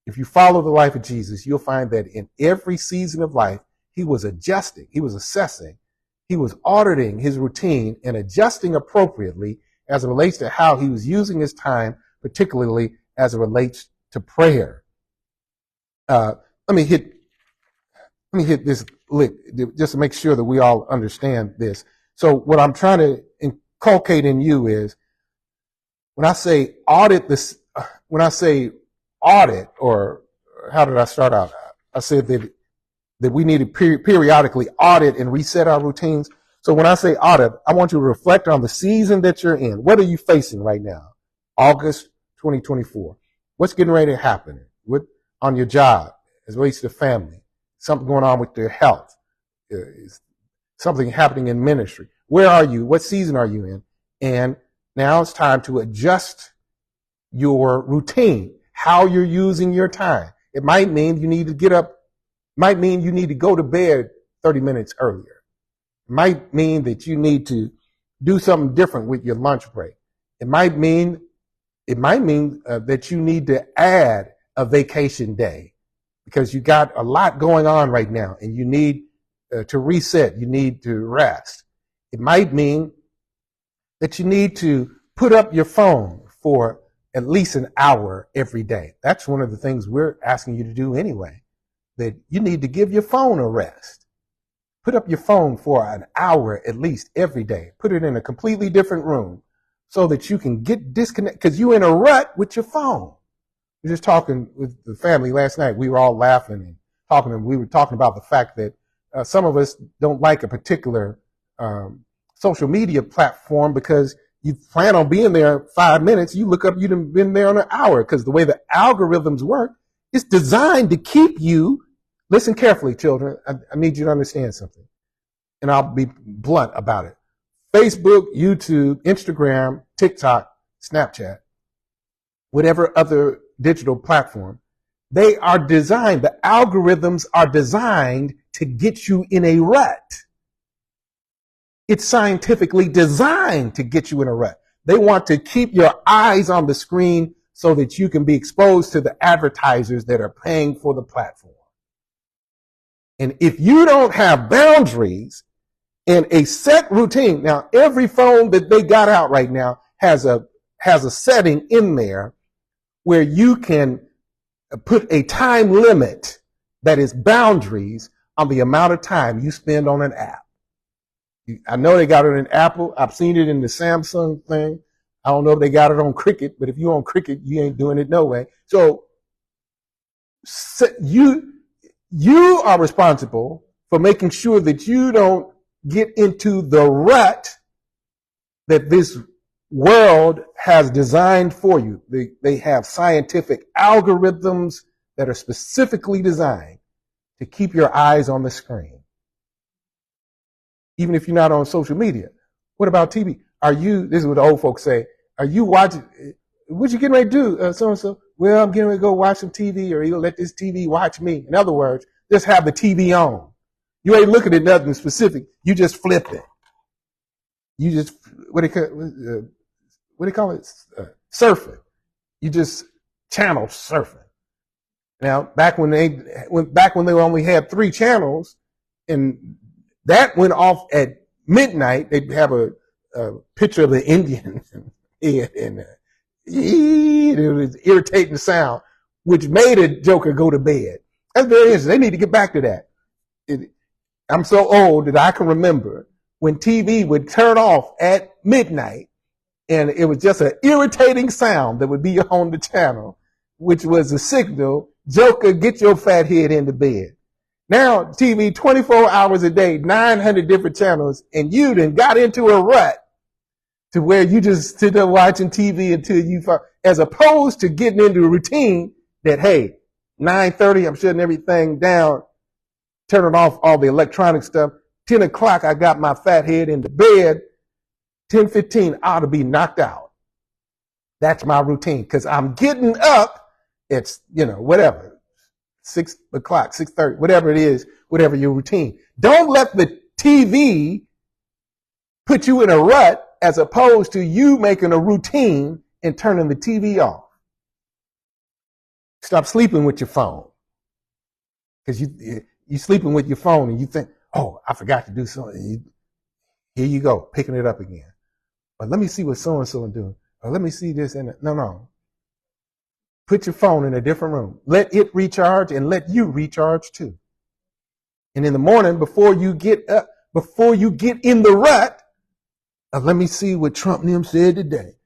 if you follow the life of Jesus, you'll find that in every season of life, he was adjusting, he was assessing, he was auditing his routine and adjusting appropriately as it relates to how he was using his time, particularly as it relates to prayer. Let me hit this lick just to make sure that we all understand this. So what I'm trying to inculcate in you is, when I say audit this, when I say audit, or how did I start out? I said that we need to periodically audit and reset our routines. So when I say audit, I want you to reflect on the season that you're in. What are you facing right now? August 2024. What's getting ready to happen? What on your job, as it relates to family? Something going on with your health? Something happening in ministry? Where are you? What season are you in? And now it's time to adjust your routine, how you're using your time. It might mean you need to get up, might mean you need to go to bed 30 minutes earlier. It might mean that you need to do something different with your lunch break. It might mean that you need to add a vacation day because you got a lot going on right now and you need to reset. You need to rest. It might mean that you need to put up your phone for at least an hour every day. That's one of the things we're asking you to do anyway, that you need to give your phone a rest. Put up your phone for an hour at least every day. Put it in a completely different room so that you can get disconnected, because you're in a rut with your phone. We were just talking with the family last night. We were all laughing and talking, and we were talking about the fact that some of us don't like a particular social media platform because you plan on being there 5 minutes. You look up, you've been there on an hour, because the way the algorithms work, it's designed to keep you. Listen carefully, children. I need you to understand something, and I'll be blunt about it. Facebook, YouTube, Instagram, TikTok, Snapchat, whatever other digital platform, they are designed, the algorithms are designed to get you in a rut. It's scientifically designed to get you in a rut. They want to keep your eyes on the screen so that you can be exposed to the advertisers that are paying for the platform. And if you don't have boundaries and a set routine, now every phone that they got out right now has a setting in there where you can put a time limit that is boundaries on the amount of time you spend on an app. I know they got it in Apple. I've seen it in the Samsung thing. I don't know if they got it on Cricket, but if you're on Cricket, you ain't doing it no way. So you are responsible for making sure that you don't get into the rut that this world has designed for you. They have scientific algorithms that are specifically designed to keep your eyes on the screen. Even if you're not on social media. What about TV? This is what the old folks say, are you watching, what you getting ready to do, so-and-so? Well, I'm getting ready to go watch some TV, or you let this TV watch me. In other words, just have the TV on. You ain't looking at nothing specific. You just flip it. You just, what do you call it? Surfing. You just channel surfing. Now, back when they only had 3 channels, and that went off at midnight, they'd have a picture of the Indian head, and it was irritating sound, which made a joker go to bed. That's very interesting. They need to get back to that. I'm so old that I can remember when TV would turn off at midnight, and it was just an irritating sound that would be on the channel, which was a signal, joker, get your fat head into bed. Now TV 24 hours a day, 900 different channels, and you then got into a rut to where you just sit there watching TV until you fall, as opposed to getting into a routine that, hey, 9:30, I'm shutting everything down, turning off all the electronic stuff. 10 o'clock, I got my fat head into bed. 10:15, I ought to be knocked out. That's my routine because I'm getting up. It's, whatever, 6 o'clock, 6:30, whatever it is, whatever your routine. Don't let the TV put you in a rut as opposed to you making a routine and turning the TV off. Stop sleeping with your phone because you sleeping with your phone and you think, oh, I forgot to do something. Here you go, picking it up again. But let me see what so-and-so is doing. Or let me see this and that. No. Put your phone in a different room. Let it recharge and let you recharge too. And in the morning, before you get up, before you get in the rut, let me see what Trump and them said today.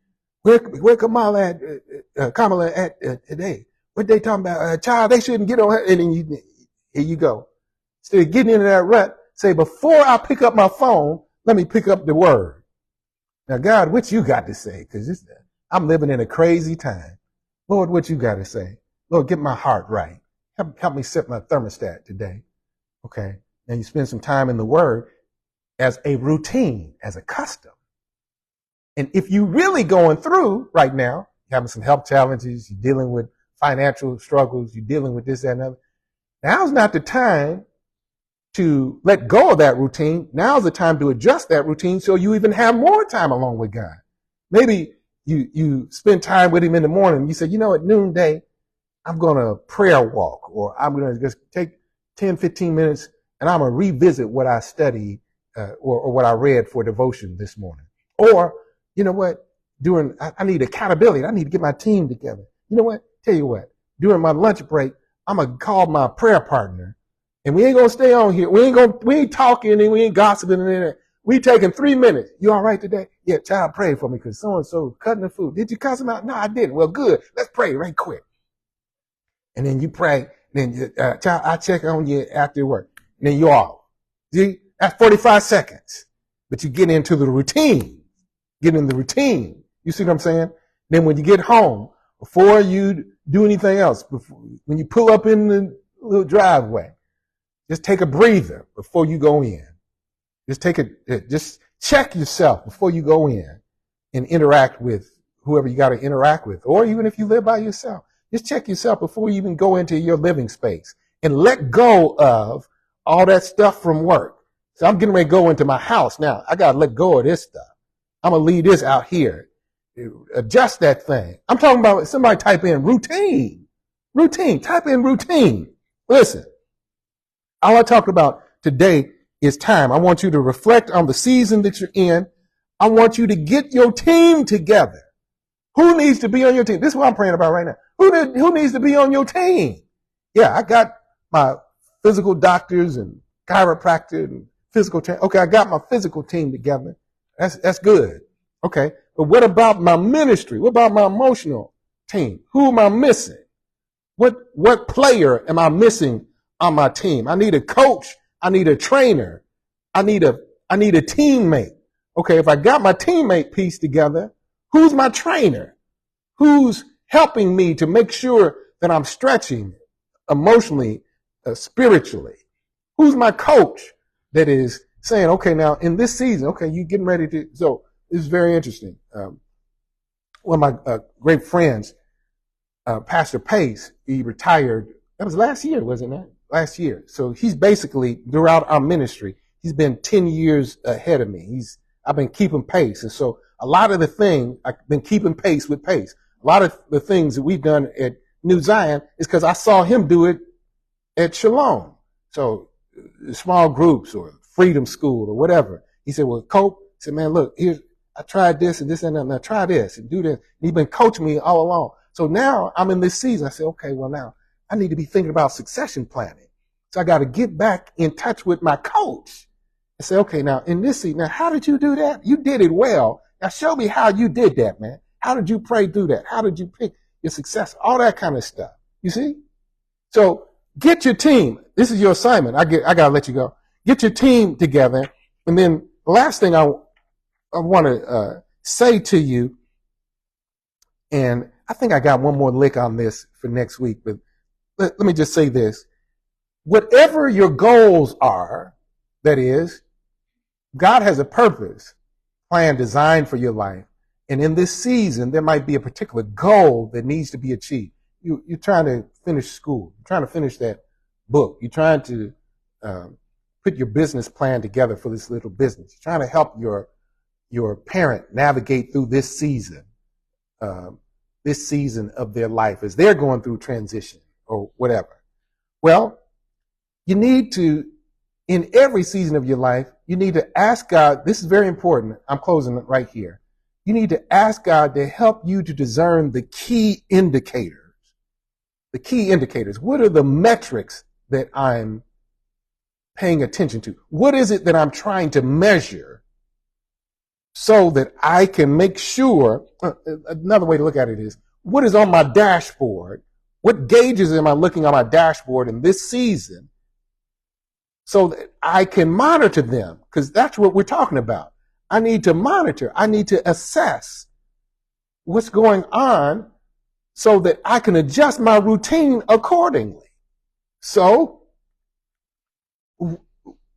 Where Kamala at today? What they talking about? Child, they shouldn't get on her. And then here you go. Instead of getting into that rut, say, before I pick up my phone, let me pick up the word. Now, God, what you got to say? Because I'm living in a crazy time. Lord, what you got to say? Lord, get my heart right. Help me set my thermostat today. Okay. Now you spend some time in the word as a routine, as a custom. And if you really going through right now, you're having some health challenges, you're dealing with financial struggles, you're dealing with this, that, and other. Now's not the time to let go of that routine. Now's the time to adjust that routine so you even have more time along with God. Maybe you spend time with him in the morning. You say, at noonday, I'm going to prayer walk, or I'm going to just take 10, 15 minutes and I'm going to revisit what I studied or what I read for devotion this morning. Or, you know what, I need accountability. I need to get my team together. You know what? Tell you what, during my lunch break, I'm going to call my prayer partner. And we ain't going to stay on here. We ain't talking and we ain't gossiping and anything. We taking 3 minutes. You all right today? Yeah, child, pray for me because so-and-so cutting the food. Did you cuss him out? No, I didn't. Well, good. Let's pray right quick. And then you pray. Then, child, I check on you after work. And then you off. See, that's 45 seconds. But you get into the routine. Get in the routine. You see what I'm saying? Then when you get home, before you do anything else, when you pull up in the little driveway, just take a breather before you go in. Just check yourself before you go in and interact with whoever you got to interact with. Or even if you live by yourself, just check yourself before you even go into your living space and let go of all that stuff from work. So I'm getting ready to go into my house now. I got to let go of this stuff. I'm going to leave this out here. Adjust that thing. I'm talking about somebody type in routine. Routine. Type in routine. Listen, all I talked about today is time. I want you to reflect on the season that you're in. I want you to get your team together. Who needs to be on your team? This is what I'm praying about right now. Who needs to be on your team? Yeah, I got my physical doctors and chiropractor and physical trainer. Okay, I got my physical team together. That's good. Okay, but what about my ministry? What about my emotional team? Who am I missing? What player am I missing on my team? I need a coach. I need a trainer. I need a teammate. Okay, if I got my teammate piece together, who's my trainer? Who's helping me to make sure that I'm stretching emotionally, spiritually? Who's my coach that is saying, okay, now in this season, okay, you getting ready to, so this is very interesting. One of my great friends, Pastor Pace, he retired. That was last year, wasn't it? Last year. So he's basically, throughout our ministry, he's been 10 years ahead of me. I've been keeping pace. And so a lot of the things, I've been keeping pace with pace. A lot of the things that we've done at New Zion is because I saw him do it at Shalom. So small groups or Freedom School or whatever. He said, well, Cope, he said, man, look, I tried this and this and that, and I try this and do this. And he's been coaching me all along. So now I'm in this season. I said, okay, well now I need to be thinking about succession planning. So I got to get back in touch with my coach and say, okay, now in this season, now how did you do that? You did it well. Now show me how you did that, man. How did you pray through that? How did you pick your success? All that kind of stuff. You see? So Get your team. This is your assignment. I gotta let you go. Get your team together. And then the last thing I want to say to you, and I think I got one more lick on this for next week, but let me just say this. Whatever your goals are, that is, God has a purpose, plan, design for your life. And in this season, there might be a particular goal that needs to be achieved. You're trying to finish school. You're trying to finish that book. You're trying to put your business plan together for this little business. You're trying to help your parent navigate through this season of their life as they're going through transition or whatever. Well, you need to, in every season of your life, you need to ask God. This is very important. I'm closing it right here. You need to ask God to help you to discern the key indicators. The key indicators. What are the metrics that I'm paying attention to? What is it that I'm trying to measure so that I can make sure? Another way to look at it is, what is on my dashboard? What gauges am I looking on my dashboard in this season so that I can monitor them? Because that's what we're talking about. I need to monitor. I need to assess what's going on so that I can adjust my routine accordingly. So,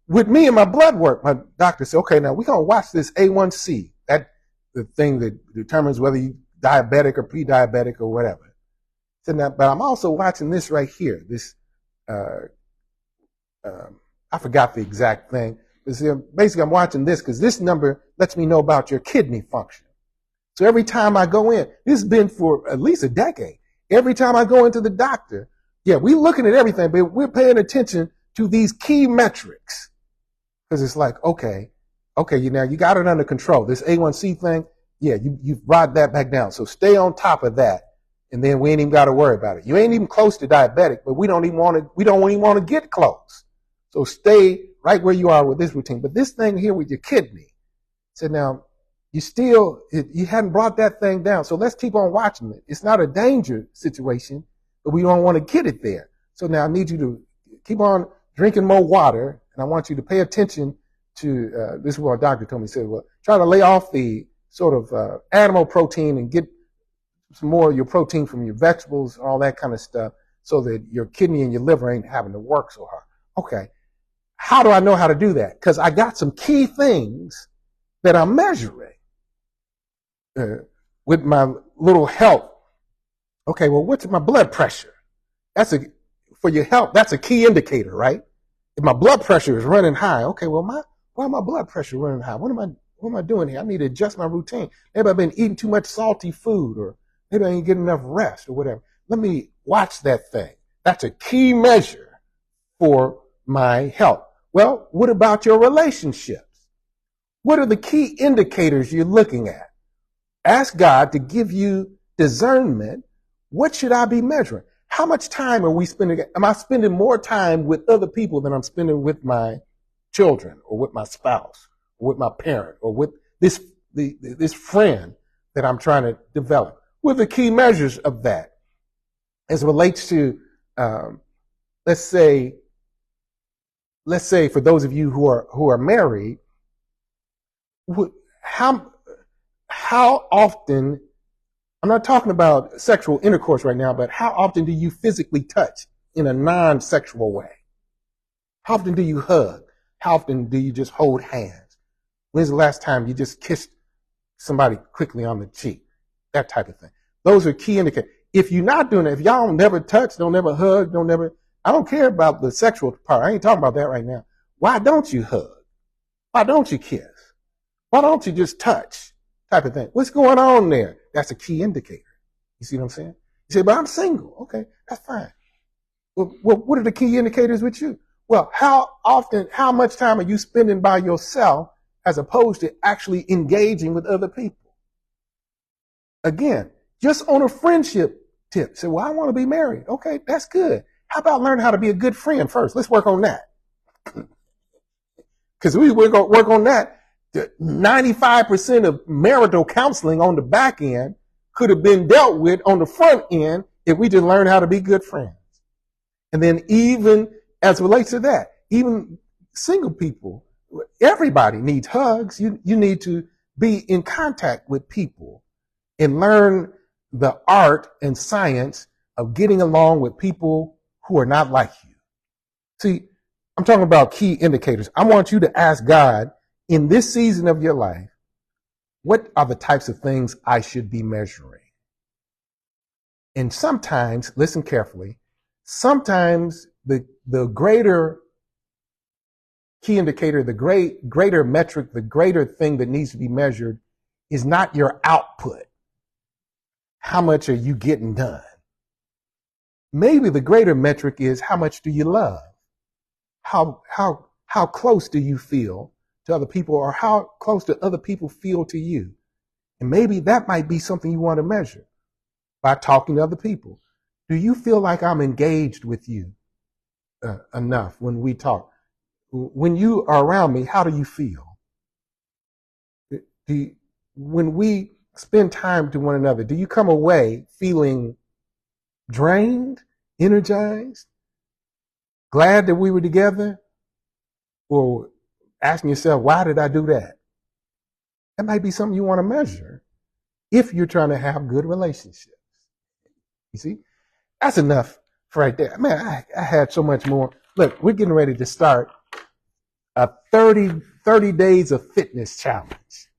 with me and my blood work, my doctor said, okay, now we're going to watch this A1C. That's the thing that determines whether you're diabetic or pre-diabetic or whatever. So now, but I'm also watching this right here. This, I forgot the exact thing. Basically, I'm watching this because this number lets me know about your kidney function. So every time I go in, this has been for at least a decade. Every time I go into the doctor, yeah, we're looking at everything, but we're paying attention to these key metrics. Because it's like, okay, now you got it under control. This A1C thing, yeah, you've brought that back down. So stay on top of that. And then we ain't even got to worry about it. You ain't even close to diabetic, but we don't even want to get close. So stay right where you are with this routine. But this thing here with your kidney, said now, you hadn't brought that thing down. So let's keep on watching it. It's not a danger situation, but we don't want to get it there. So now I need you to keep on drinking more water. And I want you to pay attention to, this is what our doctor told me. He said, well, try to lay off the sort of animal protein and get some more of your protein from your vegetables and all that kind of stuff so that your kidney and your liver ain't having to work so hard. Okay. How do I know how to do that? Because I got some key things that I'm measuring with my little health. Okay, well, what's my blood pressure? For your health, that's a key indicator, right? If my blood pressure is running high, okay, well, why my blood pressure running high? What am I doing here? I need to adjust my routine. Maybe I've been eating too much salty food, or maybe I ain't getting enough rest or whatever. Let me watch that thing. That's a key measure for my health. Well, what about your relationships? What are the key indicators you're looking at? Ask God to give you discernment. What should I be measuring? How much time are we spending? Am I spending more time with other people than I'm spending with my children or with my spouse or with my parent or with this friend that I'm trying to develop? What are the key measures of that as it relates to, let's say for those of you who are married, how often, I'm not talking about sexual intercourse right now, but how often do you physically touch in a non-sexual way? How often do you hug? How often do you just hold hands? When's the last time you just kissed somebody quickly on the cheek? That type of thing. Those are key indicators. If you're not doing it, if y'all don't never touch, don't never hug, I don't care about the sexual part. I ain't talking about that right now. Why don't you hug? Why don't you kiss? Why don't you just touch? Type of thing. What's going on there? That's a key indicator. You see what I'm saying? You say, but I'm single. Okay, that's fine. Well, what are the key indicators with you? Well, how much time are you spending by yourself as opposed to actually engaging with other people? Again, just on a friendship tip. Say, well, I want to be married. Okay, that's good. How about learn how to be a good friend first? Let's work on that. Because we work on that. 95% of marital counseling on the back end could have been dealt with on the front end if we just learn how to be good friends. And then even as it relates to that, even single people, everybody needs hugs. You need to be in contact with people and learn the art and science of getting along with people who are not like you. See, I'm talking about key indicators. I want you to ask God in this season of your life, what are the types of things I should be measuring? And sometimes, listen carefully, sometimes the greater key indicator, the greater metric, the greater thing that needs to be measured is not your output. How much are you getting done? Maybe the greater metric is how much do you love? How close do you feel to other people, or how close do other people feel to you? And maybe that might be something you want to measure by talking to other people. Do you feel like I'm engaged with you enough when we talk? When you are around me, how do you feel? When we spend time to one another, do you come away feeling drained, energized, glad that we were together, or asking yourself, why did I do that? That might be something you want to measure if you're trying to have good relationships. You see, that's enough for right there. Man, I had so much more. Look, we're getting ready to start a 30 days of fitness challenge.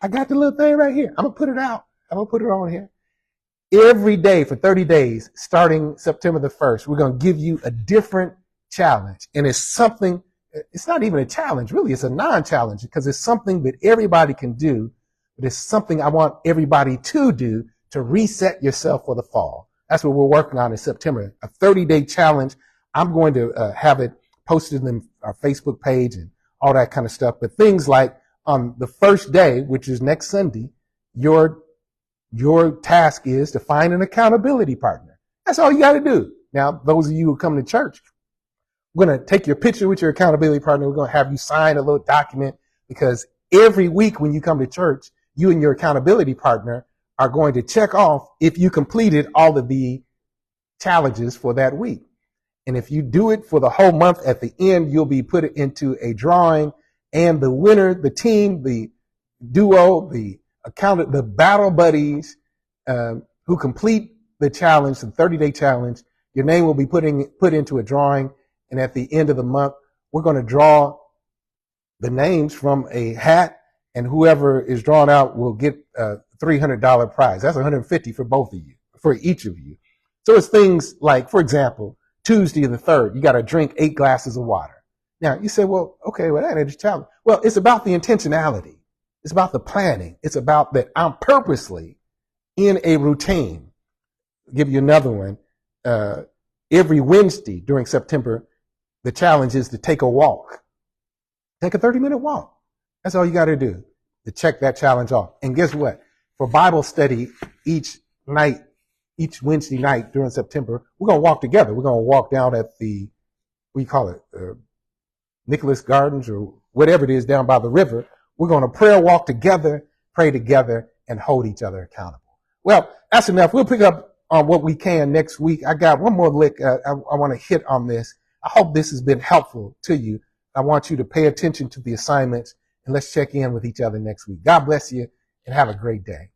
I got the little thing right here. I'm going to put it out. I'm going to put it on here. Every day for 30 days, starting September the 1st, we're going to give you a different challenge. And it's something, it's not even a challenge, really. It's a non-challenge because it's something that everybody can do. But it's something I want everybody to do to reset yourself for the fall. That's what we're working on in September, a 30-day challenge. I'm going to have it posted in our Facebook page and all that kind of stuff. But things like on the first day, which is next Sunday, your task is to find an accountability partner. That's all you got to do. Now, those of you who come to church, we're going to take your picture with your accountability partner. We're going to have you sign a little document, because every week when you come to church, you and your accountability partner are going to check off if you completed all of the challenges for that week. And if you do it for the whole month, at the end, you'll be put into a drawing, and the winner, the team, the duo, the battle buddies who complete the challenge, the 30-day challenge, your name will be put into a drawing. And at the end of the month, we're going to draw the names from a hat, and whoever is drawn out will get a $300 prize. That's $150 for both of you, for each of you. So it's things like, for example, Tuesday the 3rd, you got to drink 8 glasses of water. Now you say, well, okay, well, that is a challenge. Well, it's about the intentionality. It's about the planning. It's about that I'm purposely in a routine. I'll give you another one. Every Wednesday during September, the challenge is to take a walk. Take a 30-minute walk. That's all you got to do to check that challenge off. And guess what? For Bible study each Wednesday night during September, we're going to walk together. We're going to walk down at the, what do you call it, Nicholas Gardens or whatever it is down by the river. We're going to prayer walk together, pray together, and hold each other accountable. Well, that's enough. We'll pick up on what we can next week. I got one more lick I want to hit on this. I hope this has been helpful to you. I want you to pay attention to the assignments, and let's check in with each other next week. God bless you, and have a great day.